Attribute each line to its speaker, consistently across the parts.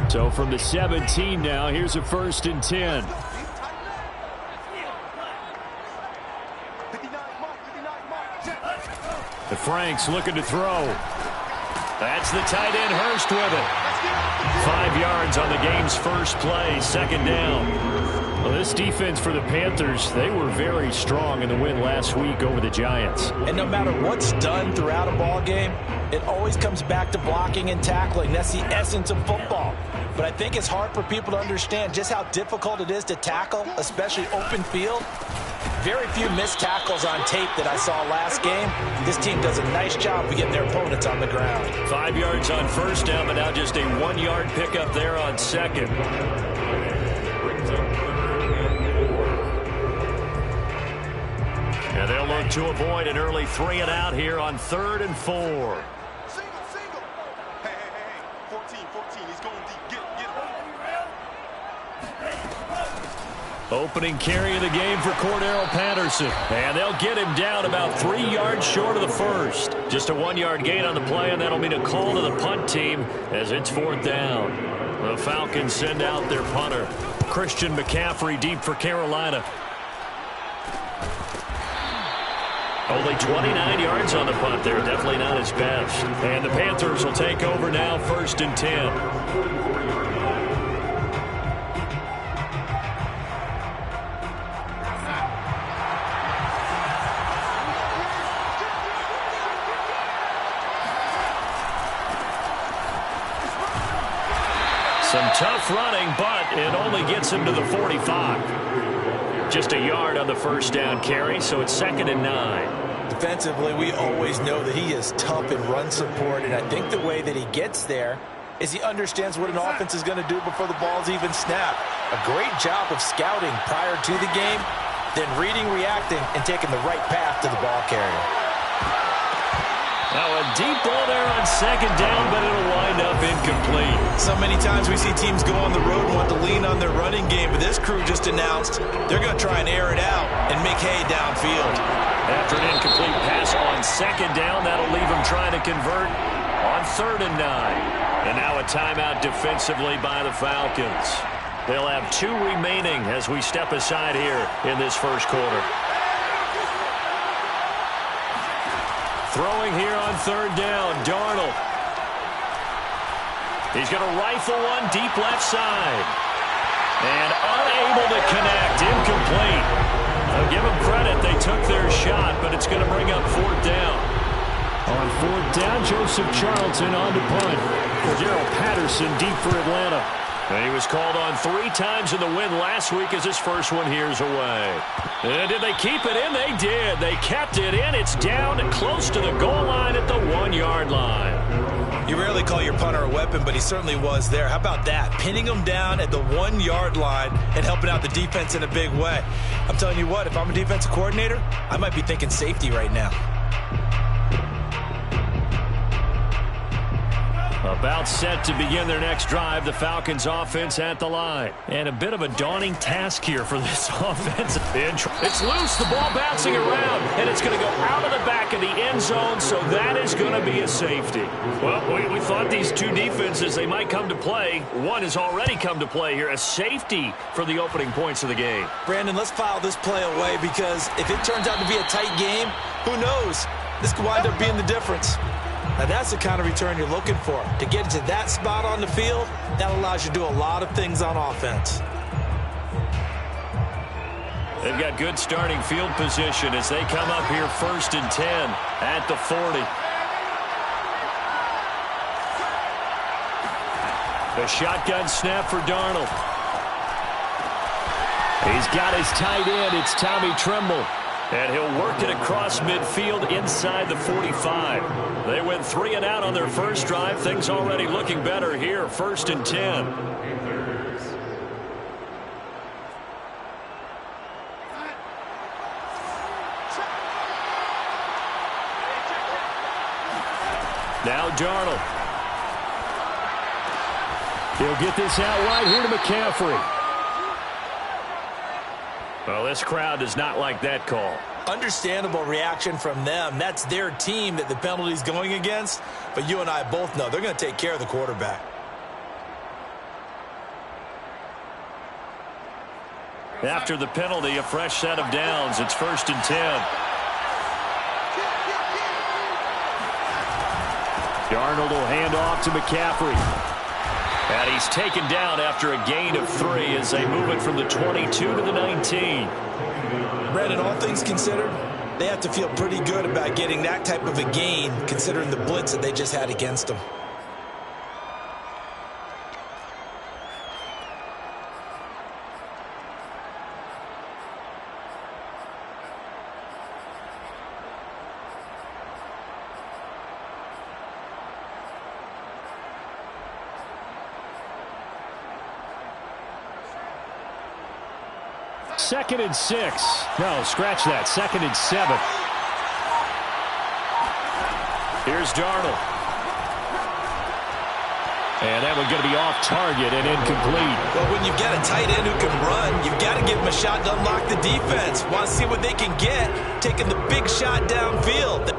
Speaker 1: So from the 17 now, here's a 1st and 10. The Franks looking to throw. That's the tight end Hurst with it. 5 yards on the game's first play, 2nd down. Well, this defense for the Panthers, they were very strong in the win last week over the Giants.
Speaker 2: And no matter what's done throughout a ball game, it always comes back to blocking and tackling. That's the essence of football. But I think it's hard for people to understand just how difficult it is to tackle, especially open field. Very few missed tackles on tape that I saw last game. This team does a nice job of getting their opponents on the ground.
Speaker 1: 5 yards on 1st down, but now just a 1-yard pickup there on 2nd. And they'll look to avoid an early 3 and out here on 3rd and 4.
Speaker 3: Single. Hey. 14. He's going deep. Get
Speaker 1: Opening carry of the game for Cordero Patterson. And they'll get him down about 3 yards short of the first. Just a 1-yard gain on the play, and that'll mean a call to the punt team as it's 4th down. The Falcons send out their punter. Christian McCaffrey deep for Carolina. Only 29 yards on the punt there. Definitely not his best. And the Panthers will take over now, 1st and 10. Some tough running, but it only gets him to the 45. Just a yard on the 1st down carry, so it's 2nd and 9.
Speaker 2: Defensively, we always know that he is tough in run support, and I think the way that he gets there is he understands what an offense is going to do before the ball's even snapped. A great job of scouting prior to the game, then reading, reacting, and taking the right path to the ball carrier.
Speaker 1: Now a deep ball there on 2nd down, but it'll wind up incomplete.
Speaker 2: So many times we see teams go on the road and want to lean on their running game, but this crew just announced they're going to try and air it out and make hay downfield.
Speaker 1: After an incomplete pass on 2nd down, that'll leave them trying to convert on 3rd and 9. And now a timeout defensively by the Falcons. They'll have 2 remaining as we step aside here in this first quarter. Throwing here on 3rd down, Darnold. He's going to rifle one deep left side. And unable to connect, incomplete. I'll give them credit, they took their shot, but it's going to bring up 4th down. On 4th down, Joseph Charlton on to punt. Cordero Patterson deep for Atlanta. And he was called on 3 times in the win last week as his first one here's away. And did they keep it in? They did. They kept it in. It's down close to the goal line at the 1-yard line.
Speaker 2: You rarely call your punter a weapon, but he certainly was there. How about that? Pinning him down at the 1-yard line and helping out the defense in a big way. I'm telling you what, if I'm a defensive coordinator, I might be thinking safety right now.
Speaker 1: About set to begin their next drive, the Falcons offense at the line. And a bit of a daunting task here for this offense. It's loose, the ball bouncing around, and it's going to go out of the back of the end zone, so that is going to be a safety. Well, we thought these 2 defenses, they might come to play. One has already come to play here, a safety for the opening points of the game.
Speaker 2: Brandon, let's file this play away because if it turns out to be a tight game, who knows? This could wind up being the difference. Now, that's the kind of return you're looking for. To get into that spot on the field, that allows you to do a lot of things on offense.
Speaker 1: They've got good starting field position as they come up here 1st and 10 at the 40. The shotgun snap for Darnold. He's got his tight end. It's Tommy Tremble. And he'll work it across midfield inside the 45. They went 3 and out on their first drive. Things already looking better here. 1st and 10. Now Darnold. He'll get this out right here to McCaffrey. Well, this crowd does not like that call.
Speaker 2: Understandable reaction from them. That's their team that the penalty's going against. But you and I both know they're going to take care of the quarterback.
Speaker 1: After the penalty, a fresh set of downs. It's 1st and 10. Darnold will hand off to McCaffrey. And he's taken down after a gain of 3 as they move it from the 22 to the 19.
Speaker 2: Brandon, all things considered, they have to feel pretty good about getting that type of a gain considering the blitz that they just had against them.
Speaker 1: Second and 6. No, scratch that. 2nd and 7. Here's Darnold. And that one's going to be off target and incomplete.
Speaker 2: Well, when you've got a tight end who can run, you've got to give him a shot to unlock the defense. Want to see what they can get, taking the big shot downfield.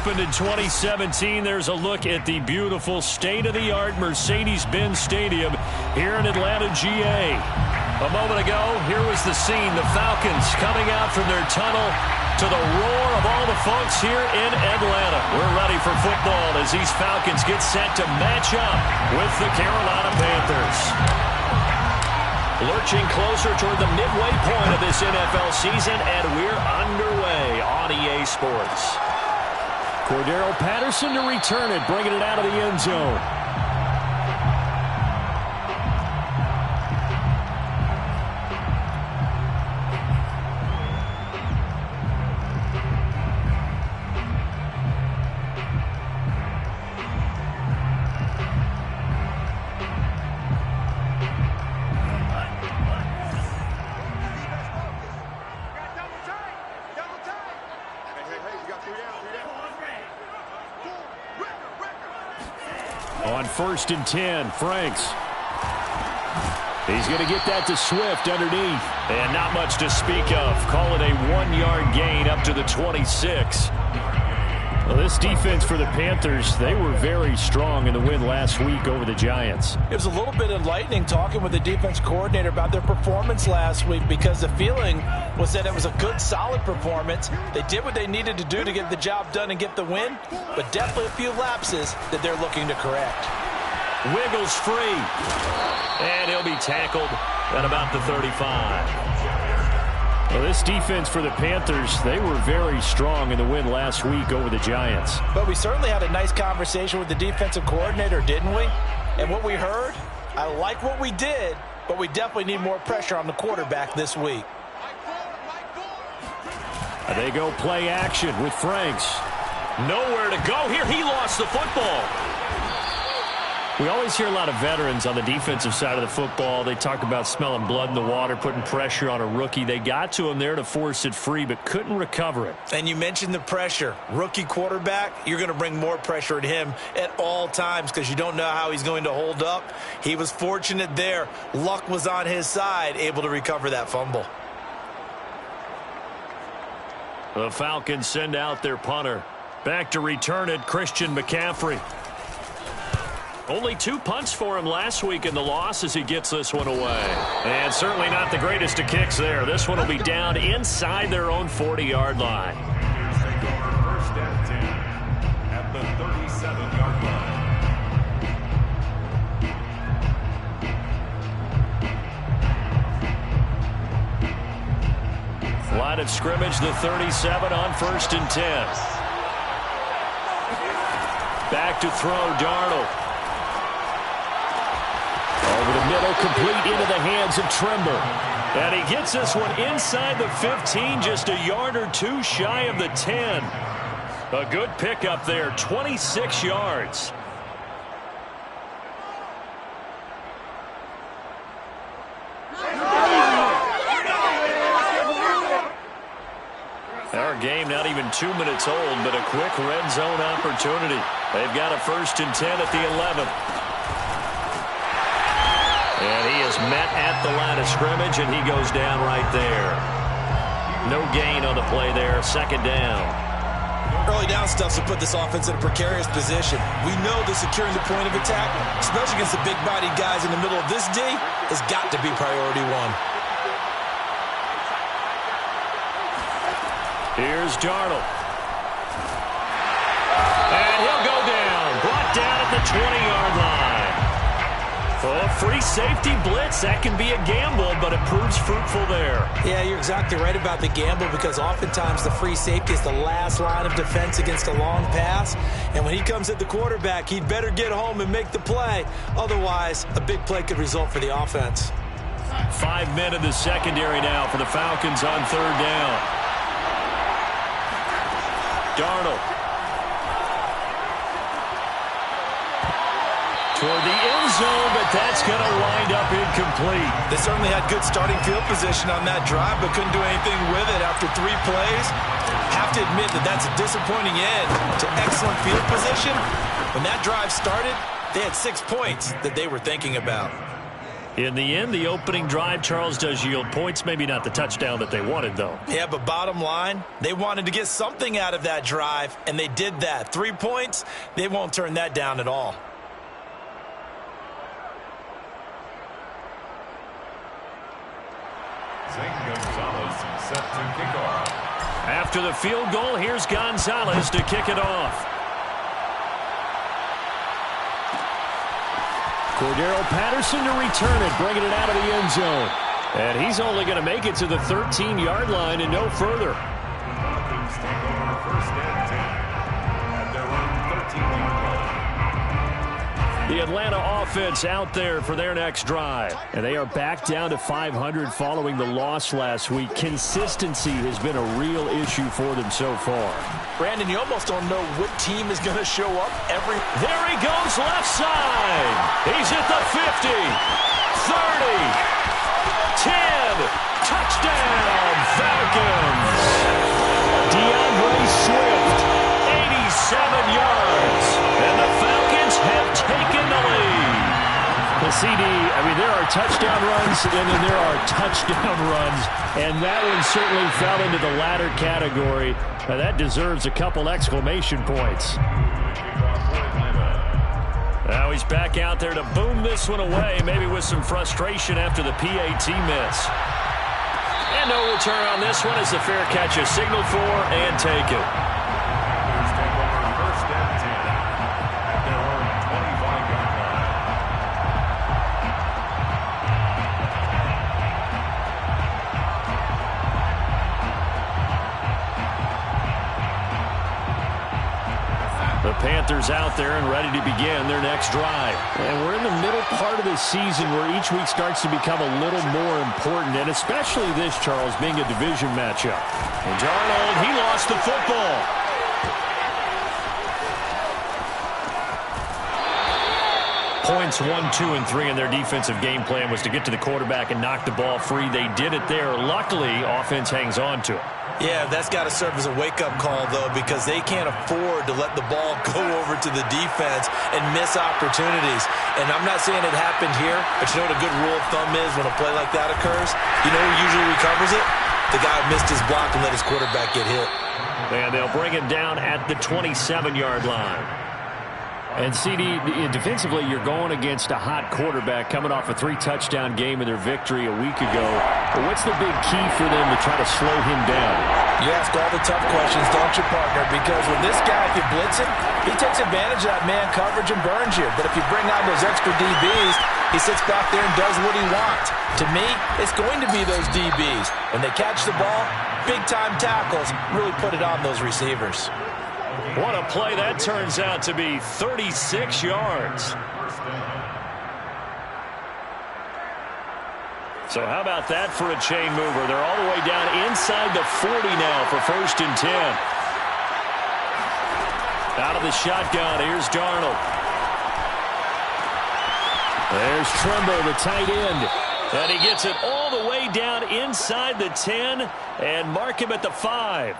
Speaker 1: opened in 2017. There's a look at the beautiful state-of-the-art Mercedes-Benz Stadium here in Atlanta, GA. A moment ago, here was the scene. The Falcons coming out from their tunnel to the roar of all the folks here in Atlanta. We're ready for football as these Falcons get set to match up with the Carolina Panthers. Lurching closer toward the midway point of this NFL season, and we're underway on EA Sports.
Speaker 4: Cordero Patterson to return it, bringing it out of the end zone. On 1st and 10, Franks. He's going to get that to Swift underneath.
Speaker 1: And not much to speak of. Call it a 1-yard gain up to the 26.
Speaker 4: Well, this defense for the Panthers, they were very strong in the win last week over the Giants.
Speaker 2: It was a little bit enlightening talking with the defense coordinator about their performance last week, because the feeling was that it was a good, solid performance. They did what they needed to do to get the job done and get the win, but definitely a few lapses that they're looking to correct.
Speaker 1: Wiggles free. And he'll be tackled at about the 35.
Speaker 4: Well, this defense for the Panthers, they were very strong in the win last week over the Giants.
Speaker 2: But we certainly had a nice conversation with the defensive coordinator, didn't we? And what we heard, I like what we did, but we definitely need more pressure on the quarterback this week.
Speaker 4: They go play action with Franks.
Speaker 1: Nowhere to go here. He lost the football.
Speaker 4: We always hear a lot of veterans on the defensive side of the football. They talk about smelling blood in the water, putting pressure on a rookie. They got to him there to force it free, but couldn't recover it.
Speaker 2: And you mentioned the pressure. Rookie quarterback, you're going to bring more pressure at him at all times because you don't know how he's going to hold up. He was fortunate there. Luck was on his side, able to recover that fumble.
Speaker 1: The Falcons send out their punter. Back to return it, Christian McCaffrey. Only 2 punts for him last week in the loss as he gets this one away. And certainly not the greatest of kicks there. This one will be down inside their own 40-yard line.
Speaker 3: First and 10 at the 37-yard line.
Speaker 1: Line of scrimmage, the 37 on 1st and 10. Back to throw, Darnold.
Speaker 4: Over the middle, complete into the hands of Trimber.
Speaker 1: And he gets this one inside the 15, just a yard or 2 shy of the 10. A good pickup there, 26 yards. Our game not even 2 minutes old, but a quick red zone opportunity. They've got a 1st and 10 at the 11. And he is met at the line of scrimmage, and he goes down right there. No gain on the play there, 2nd down.
Speaker 2: Early down stuff to put this offense in a precarious position. We know that securing the point of attack, especially against the big-bodied guys in the middle of this D, has got to be priority 1.
Speaker 1: Here's Darnold. And he'll go down. Brought down at the 20-yard line. Oh, free safety blitz. That can be a gamble, but it proves fruitful there.
Speaker 2: Yeah, you're exactly right about the gamble, because oftentimes the free safety is the last line of defense against a long pass. And when he comes at the quarterback, he'd better get home and make the play. Otherwise, a big play could result for the offense.
Speaker 1: 5 men in the secondary now for the Falcons on 3rd down. Darnold. Toward the end zone, but that's going to wind up incomplete.
Speaker 2: They certainly had good starting field position on that drive, but couldn't do anything with it after 3 plays. Have to admit that that's a disappointing end to excellent field position. When that drive started, they had 6 points that they were thinking about.
Speaker 4: In the end, the opening drive, Charles, does yield points. Maybe not the touchdown that they wanted, though.
Speaker 2: Yeah, but bottom line, they wanted to get something out of that drive, and they did that. 3 points, they won't turn that down at all.
Speaker 5: Gonzalez set to kick off.
Speaker 4: After the field goal, here's Gonzalez to kick it off. Cordero Patterson to return it, bringing it out of the end zone. And he's only going to make it to the 13-yard line and no further.
Speaker 5: Falcons take over first and 10 at their own 13-yard line.
Speaker 4: The Atlanta offense out there for their next drive. And they are back down to 500 following the loss last week. Consistency has been a real issue for them so far.
Speaker 2: Brandon, you almost don't know what team is going to show up every...
Speaker 4: There he goes left side. He's at the 50, 30, 10. Touchdown, Falcons. DeAndre Swift, 87 yards. And the Falcons have taken the lead. The CD, I mean, there are touchdown runs and then there are touchdown runs. And that one certainly fell into the latter category. Now that deserves a couple exclamation points. Now he's back out there to boom this one away, maybe with some frustration after the PAT miss. And no return on this one as the fair catch is signaled for and taken.
Speaker 5: Take over first and 10 at their own 25-yard line.
Speaker 4: The Panthers out there and ready to begin their next drive. And we're in the middle part of the season where each week starts to become a little more important, and especially this, Charles, being a division matchup. And Darnold, he lost the football. Points 1, 2, and 3 in their defensive game plan was to get to the quarterback and knock the ball free. They did it there. Luckily, offense hangs on to it.
Speaker 2: Yeah, that's got to serve as a wake-up call, though, because they can't afford to let the ball go over to the defense and miss opportunities. And I'm not saying it happened here, but you know what a good rule of thumb is when a play like that occurs? You know who usually recovers it? The guy who missed his block and let his quarterback get hit.
Speaker 4: And they'll bring him down at the 27-yard line. And, CD, defensively, you're going against a hot quarterback coming off a 3-touchdown game in their victory a week ago. But what's the big key for them to try to slow him down?
Speaker 2: You ask all the tough questions, don't you, partner? Because with this guy, if you blitz him, he takes advantage of that man coverage and burns you. But if you bring out those extra DBs, he sits back there and does what he wants. To me, it's going to be those DBs. When they catch the ball, big-time tackles really put it on those receivers.
Speaker 4: What a play that turns out to be, 36 yards. So how about that for a chain mover? They're all the way down inside the 40 now for first and 10. Out of the shotgun, here's Darnold. There's Trimble, the tight end. And he gets it all the way down inside the 10 and mark him at the 5.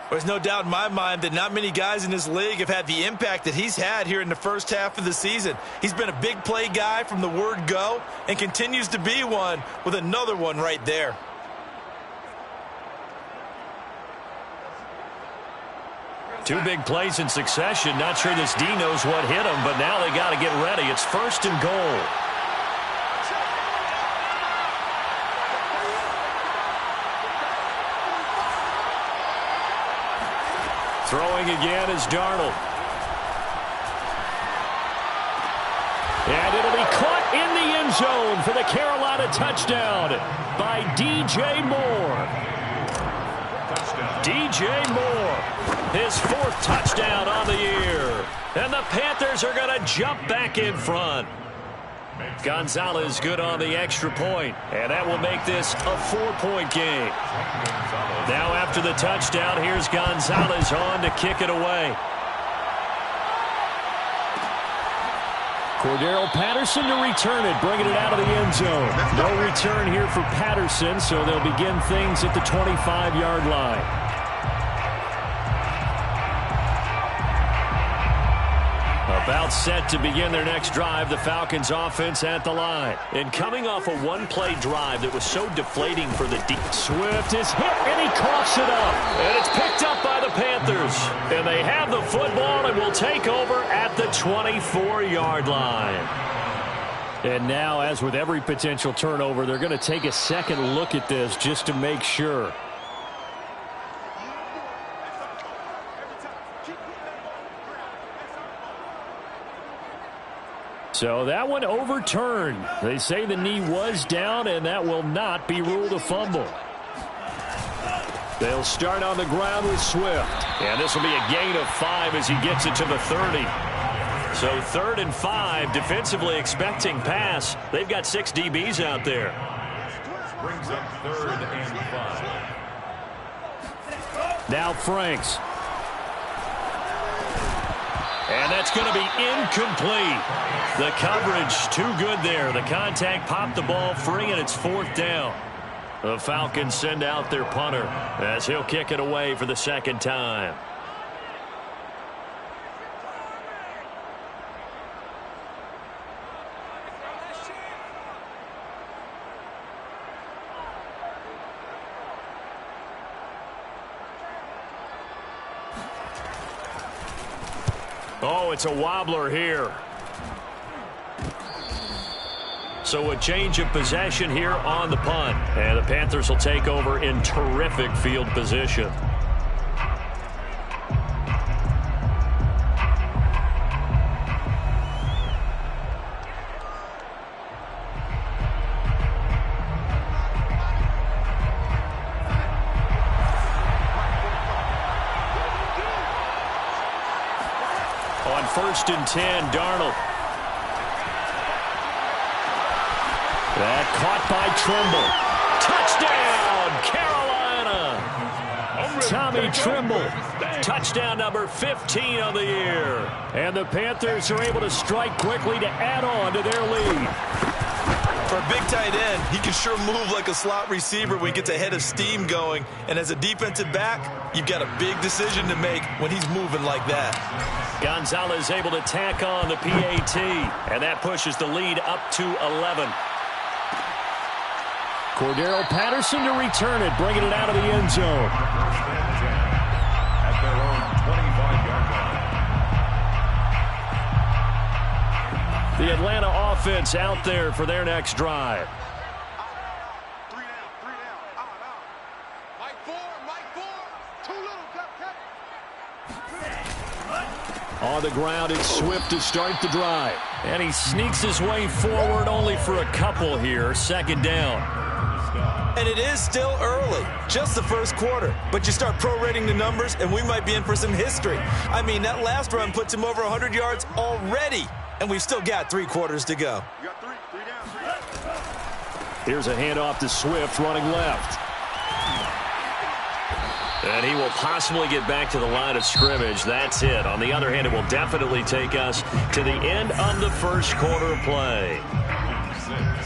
Speaker 2: There's no doubt in my mind that not many guys in this league have had the impact that he's had here in the first half of the season. He's been a big play guy from the word go and continues to be one with another one right there.
Speaker 4: Two big plays in succession. Not sure this D knows what hit him, but now they got to get ready. It's first and goal. Throwing again is Darnold. And it'll be caught in the end zone for the Carolina touchdown by DJ Moore. DJ Moore, his 4th touchdown on the year. And the Panthers are going to jump back in front. Gonzalez good on the extra point, and that will make this a 4-point game. Now after the touchdown, here's Gonzalez on to kick it away. Cordero Patterson to return it, bringing it out of the end zone. No return here for Patterson, so they'll begin things at the 25-yard line.
Speaker 1: About set to begin their next drive, the Falcons offense at the line. And coming off a one-play drive that was so deflating for the deep. Swift is hit, and he coughs it up. And it's picked up by the Panthers. And they have the football and will take over at the 24-yard line. And now, as with every potential turnover, they're going to take a second look at this just to make sure. So that one overturned. They say the knee was down, and that will not be ruled a fumble. They'll start on the ground with Swift. And this will be a gain of 5 as he gets it to the 30. So 3rd and 5, defensively expecting pass. They've got 6 DBs out there.
Speaker 5: Brings up 3rd and 5.
Speaker 1: Now Franks. And that's going to be incomplete. The coverage too good there. The contact popped the ball free, and it's 4th down. The Falcons send out their punter as he'll kick it away for the 2nd time. Oh, it's a wobbler here. So a change of possession here on the punt. And the Panthers will take over in terrific field position. On 1st and 10, Darnold. That caught by Trimble. Touchdown, Carolina! Tommy Trimble. Touchdown number 15 of the year. And the Panthers are able to strike quickly to add on to their lead.
Speaker 2: For a big tight end, he can sure move like a slot receiver when he gets a head of steam going. And as a defensive back, you've got a big decision to make when he's moving like that.
Speaker 1: Gonzalez able to tack on the PAT. And that pushes the lead up to 11. Cordero Patterson to return it, bringing it out of the end zone.
Speaker 5: 1st and 10 at their own 25-yard line.
Speaker 1: The Atlanta offense out there for their next drive.
Speaker 3: 3 down, out. Mike 4, too little, cut.
Speaker 1: On the ground, it's Swift to start the drive. And he sneaks his way forward only for a couple here. 2nd down.
Speaker 2: And it is still early, just the 1st quarter. But you start prorating the numbers, and we might be in for some history. I mean, that last run puts him over 100 yards already. And we've still got 3 quarters to go.
Speaker 3: You got 3 down.
Speaker 1: Here's a handoff to Swift running left. And he will possibly get back to the line of scrimmage. That's it. On the other hand, it will definitely take us to the end of the 1st quarter play.
Speaker 5: 6.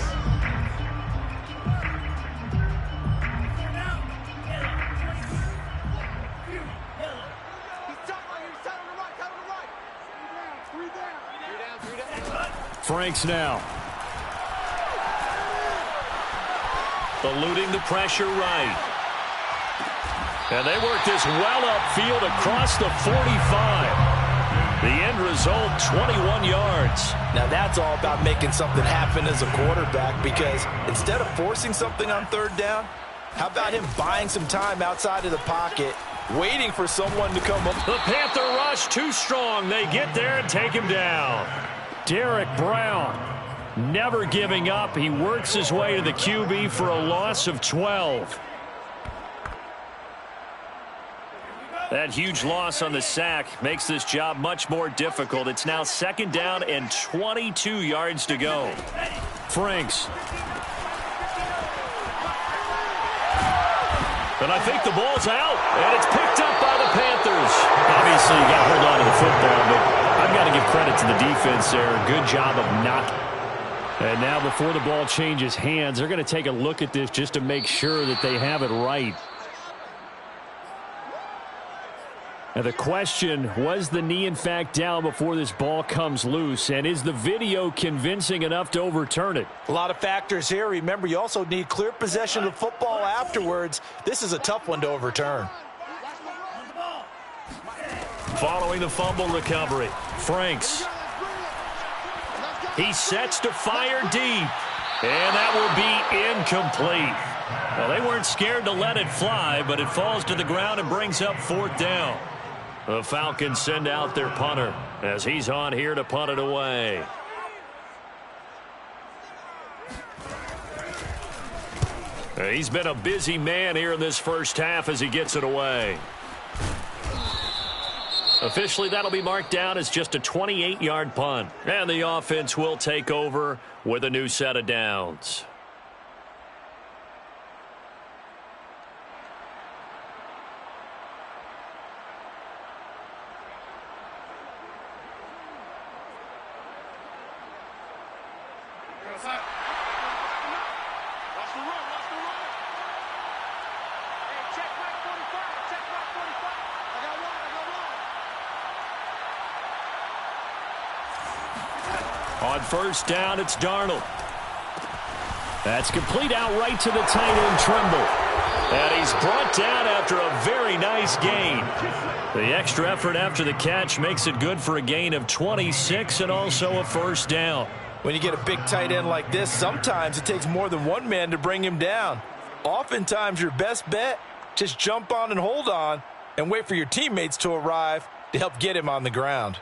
Speaker 1: Franks now. Eluding the pressure right. And they work this well upfield across the 45. The end result, 21 yards.
Speaker 2: Now that's all about making something happen as a quarterback, because instead of forcing something on 3rd down, how about him buying some time outside of the pocket, waiting for someone to come up.
Speaker 1: The Panther rush too strong. They get there and take him down. Derek Brown never giving up. He works his way to the QB for a loss of 12. That huge loss on the sack makes this job much more difficult. It's now 2nd down and 22 yards to go. Franks. And I think the ball's out, and it's picked up by the Panthers. Obviously, you got to hold on to the football, but I've got to give credit to the defense there. Good job of not. And now before the ball changes hands, they're going to take a look at this just to make sure that they have it right.
Speaker 4: And the question, was the knee in fact down before this ball comes loose? And is the video convincing enough to overturn it?
Speaker 2: A lot of factors here. Remember, you also need clear possession of the football afterwards. This is a tough one to overturn.
Speaker 1: Following the fumble recovery, Franks. He sets to fire deep. And that will be incomplete. Well, they weren't scared to let it fly, but it falls to the ground and brings up 4th down. The Falcons send out their punter as he's on here to punt it away. He's been a busy man here in this first half as he gets it away. Officially, that'll be marked down as just a 28-yard punt. And the offense will take over with a new set of downs. On 1st down, it's Darnold. That's complete out right to the tight end, Trimble. And he's brought down after a very nice gain. The extra effort after the catch makes it good for a gain of 26 and also a 1st down.
Speaker 2: When you get a big tight end like this, sometimes it takes more than one man to bring him down. Oftentimes, your best bet, just jump on and hold on and wait for your teammates to arrive to help get him on the ground.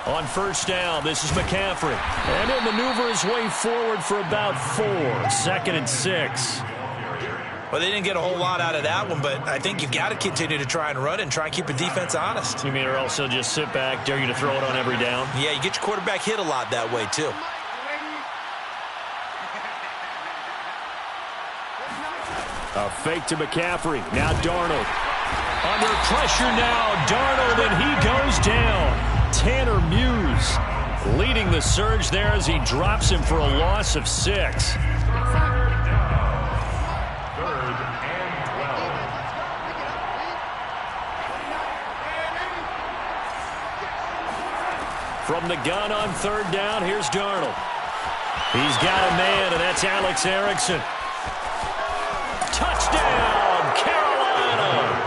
Speaker 1: On 1st down, this is McCaffrey. And he'll maneuver his way forward for about 4. 2nd and 6.
Speaker 2: Well, they didn't get a whole lot out of that one, but I think you've got to continue to try and run and try and keep the defense honest.
Speaker 1: You mean or else they'll just sit back, dare you to throw it on every down?
Speaker 2: Yeah, you get your quarterback hit a lot that way, too.
Speaker 1: A fake to McCaffrey. Now Darnold. Under pressure now, Darnold, and he goes down. Tanner Muse leading the surge there as he drops him for a loss of 6.
Speaker 5: 3rd and 12.
Speaker 1: From the gun on 3rd down, here's Darnold. He's got a man, and that's Alex Erickson. Touchdown, Carolina!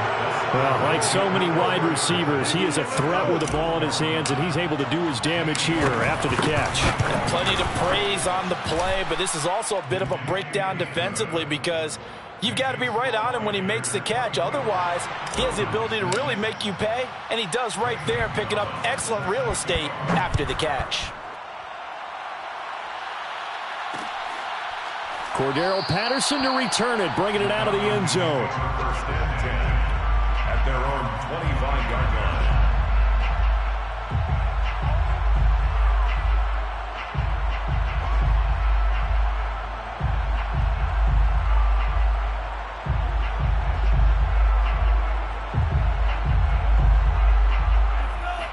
Speaker 4: Well, like so many wide receivers, he is a threat with the ball in his hands, and he's able to do his damage here after the catch.
Speaker 2: And plenty to praise on the play, but this is also a bit of a breakdown defensively because you've got to be right on him when he makes the catch. Otherwise, he has the ability to really make you pay, and he does right there, picking up excellent real estate after the catch.
Speaker 4: Cordero Patterson to return it, bringing it out of the end zone.
Speaker 5: 1st and 10 at their own 25-yard line.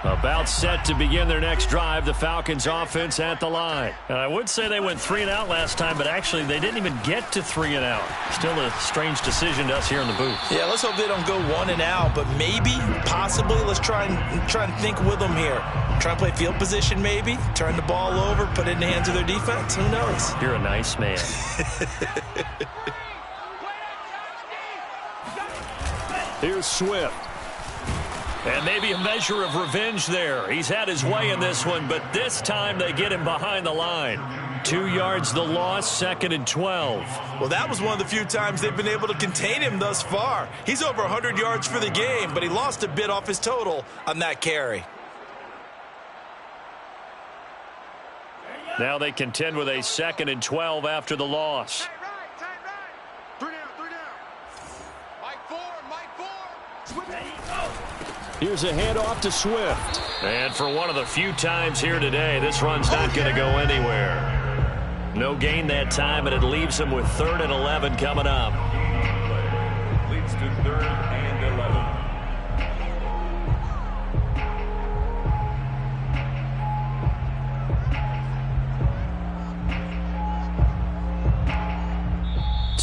Speaker 1: About set to begin their next drive, the Falcons offense at the line. And I would say they went 3 and out last time, but actually they didn't even get to 3 and out. Still a strange decision to us here in the booth.
Speaker 2: Yeah, let's hope they don't go 1 and out, but maybe, possibly, let's try and think with them here. Try and play field position maybe, turn the ball over, put it in the hands of their defense. Who knows?
Speaker 1: You're a nice man.
Speaker 4: Here's Swift.
Speaker 1: And maybe a measure of revenge there. He's had his way in this one, but this time they get him behind the line. 2 yards the loss, 2nd and 12.
Speaker 2: Well, that was one of the few times they've been able to contain him thus far. He's over 100 yards for the game, but he lost a bit off his total on that carry.
Speaker 1: Now they contend with a 2nd and 12 after the loss.
Speaker 3: Three down. Mike 4.
Speaker 4: Here's a handoff to Swift.
Speaker 1: And for one of the few times here today, this run's not going to go anywhere. No gain that time, and it leaves him with 3rd and 11 coming up.
Speaker 5: Leads to 3rd and 11.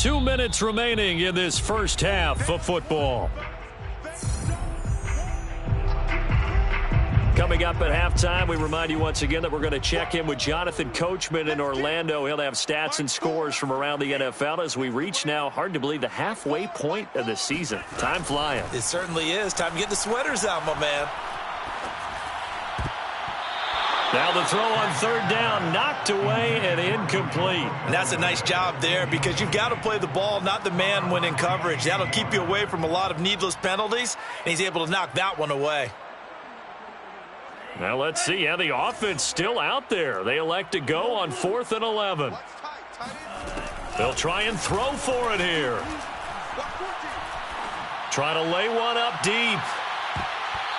Speaker 4: 2 minutes remaining in this first half of football. Coming up at halftime, we remind you once again that we're going to check in with Jonathan Coachman in Orlando. He'll have stats and scores from around the NFL as we reach now, hard to believe, the halfway point of the season. Time flying.
Speaker 2: It certainly is. Time to get the sweaters out, my man.
Speaker 4: Now the throw on third down, knocked away and incomplete.
Speaker 2: And that's a nice job there because you've got to play the ball, not the man when in coverage. That'll keep you away from a lot of needless penalties, and he's able to knock that one away.
Speaker 4: Now let's see. Yeah, the offense still out there. They elect to go on 4th and 11. They'll try and throw for it here. Try to lay one up deep.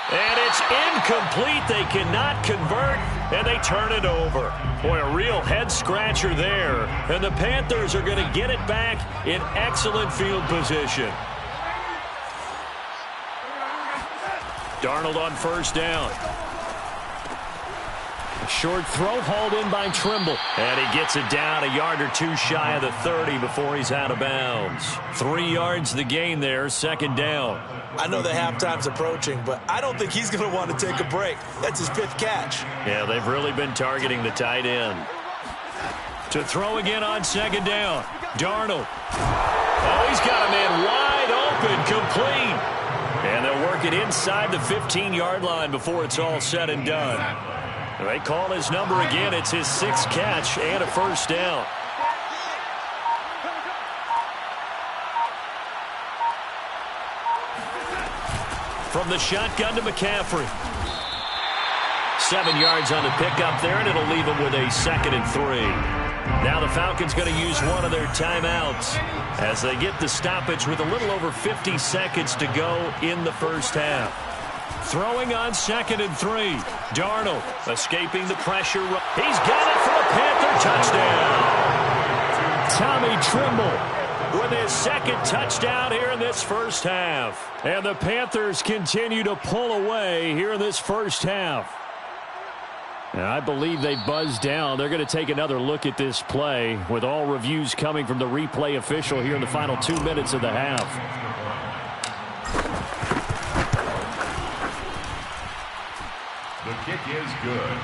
Speaker 4: And it's incomplete. They cannot convert, and they turn it over. Boy, a real head-scratcher there. And the Panthers are going to get it back in excellent field position. Darnold on first down. Short throw hauled in by Trimble. And he gets it down a yard or two shy of the 30 before he's out of bounds. 3 yards the gain there, second down.
Speaker 2: I know the halftime's approaching, but I don't think he's going to want to take a break. That's his 5th catch.
Speaker 4: Yeah, they've really been targeting the tight end. To throw again on second down. Darnold. Oh, he's got a man wide open, complete. And they'll work it inside the 15-yard line before it's all said and done. They call his number again. It's his 6th catch and a first down. From the shotgun to McCaffrey. 7 yards on the pickup there, and it'll leave him with a 2nd and 3. Now the Falcons going to use one of their timeouts as they get the stoppage with a little over 50 seconds to go in the first half. Throwing on 2nd and 3. Darnold escaping the pressure. He's got it for a Panther touchdown. Tommy Trimble with his 2nd touchdown here in this first half. And the Panthers continue to pull away here in this first half. And I believe they buzzed down. They're going to take another look at this play with all reviews coming from the replay official here in the final 2 minutes of the half.
Speaker 5: The kick is good.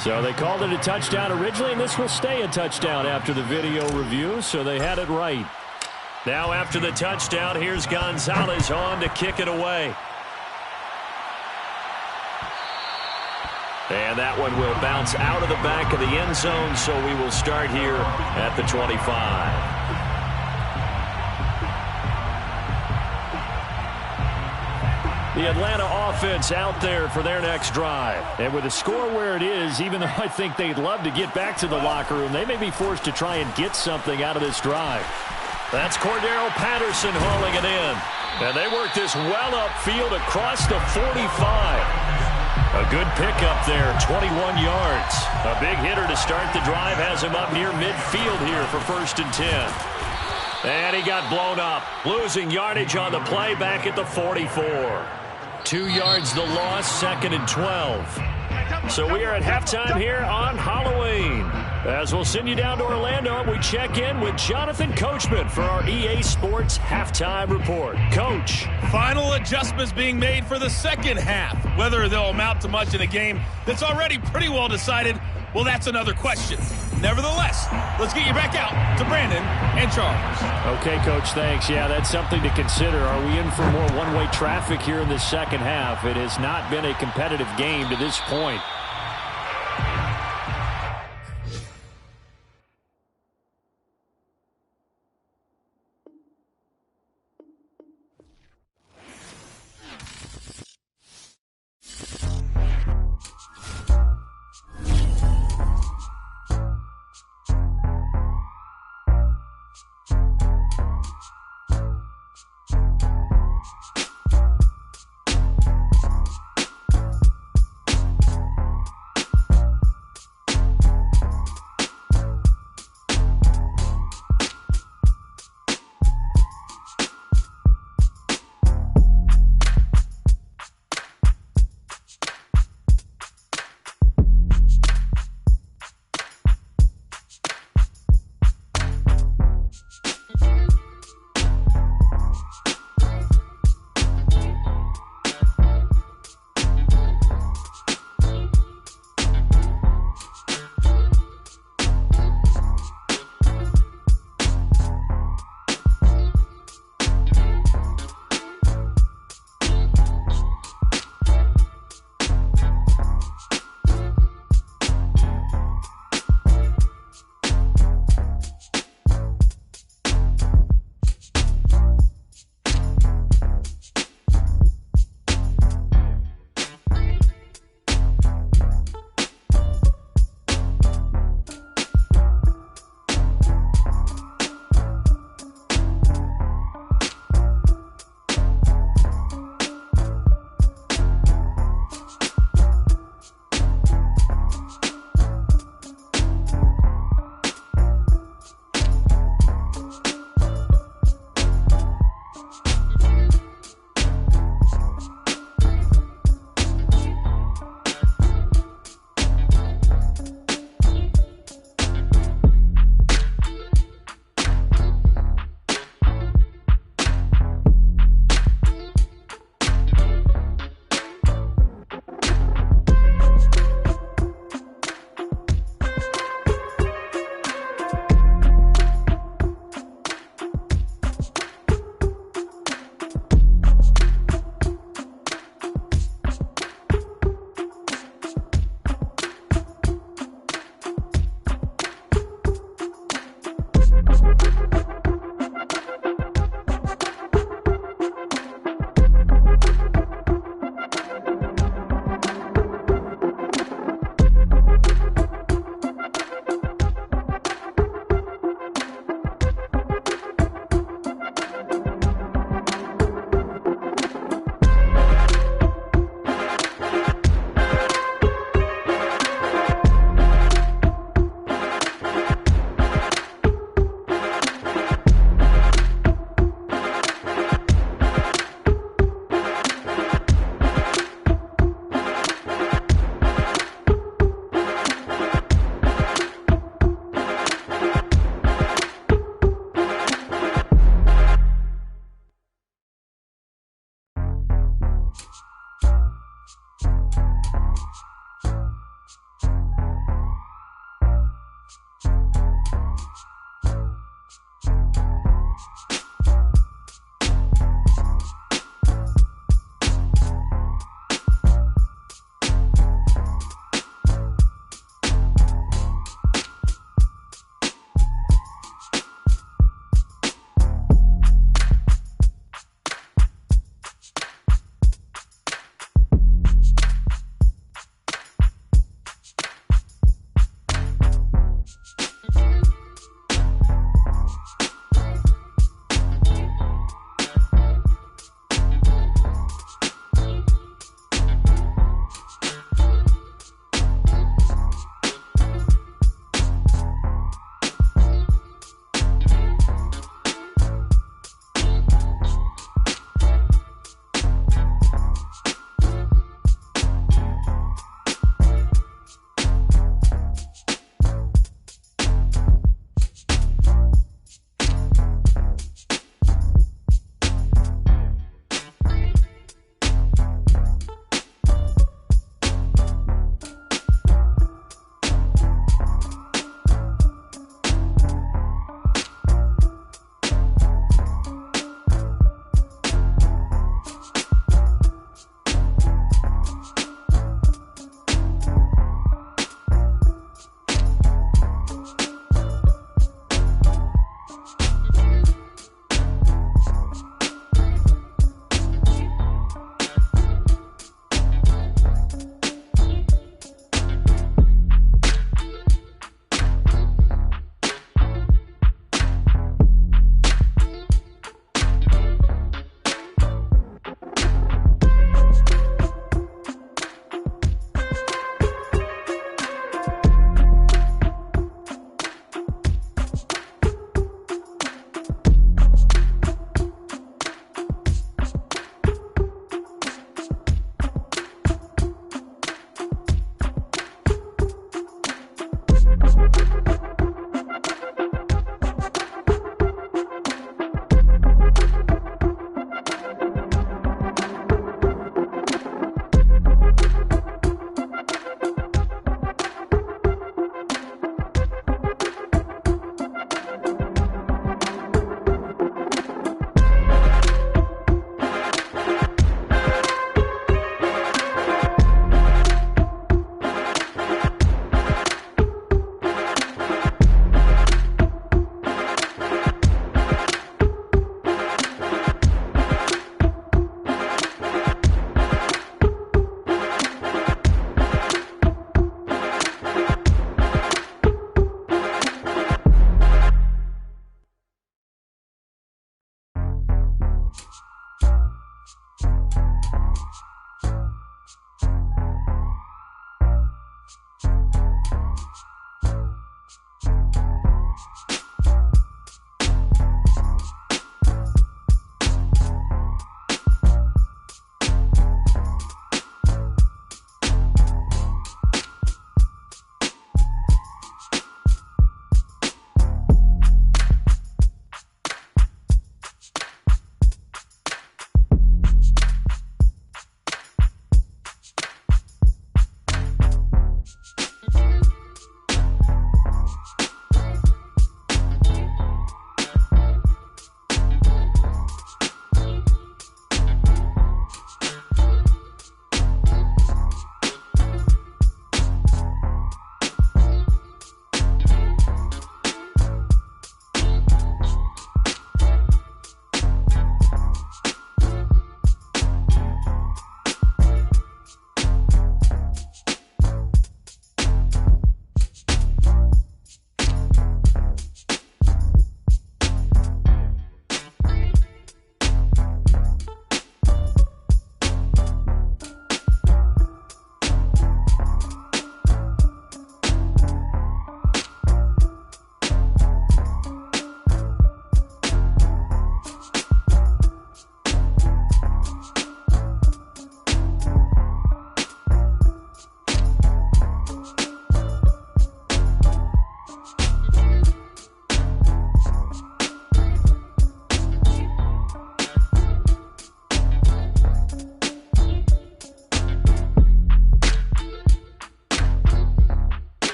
Speaker 4: So they called it a touchdown originally, and this will stay a touchdown after the video review, so they had it right. Now after the touchdown, here's Gonzalez on to kick it away. And that one will bounce out of the back of the end zone, so we will start here at the 25. The Atlanta offense out there for their next drive. And with the score where it is, even though I think they'd love to get back to the locker room, they may be forced to try and get something out of this drive. That's Cordero Patterson hauling it in. And they work this well upfield across the 45. A good pickup there, 21 yards. A big hitter to start the drive has him up near midfield here for 1st and 10. And he got blown up, losing yardage on the play back at the 44. 2 yards the loss, 2nd and 12. So we are at halftime here on Halloween. As we'll send you down to Orlando, and we check in with Jonathan Coachman for our EA Sports Halftime Report. Coach.
Speaker 6: Final adjustments being made for the second half. Whether they'll amount to much in a game that's already pretty well decided, well, that's another question. Nevertheless, let's get you back out to Brandon and Charles.
Speaker 4: Okay, Coach, thanks. Yeah, that's something to consider. Are we in for more one-way traffic here in the second half? It has not been a competitive game to this point.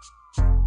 Speaker 3: Hey.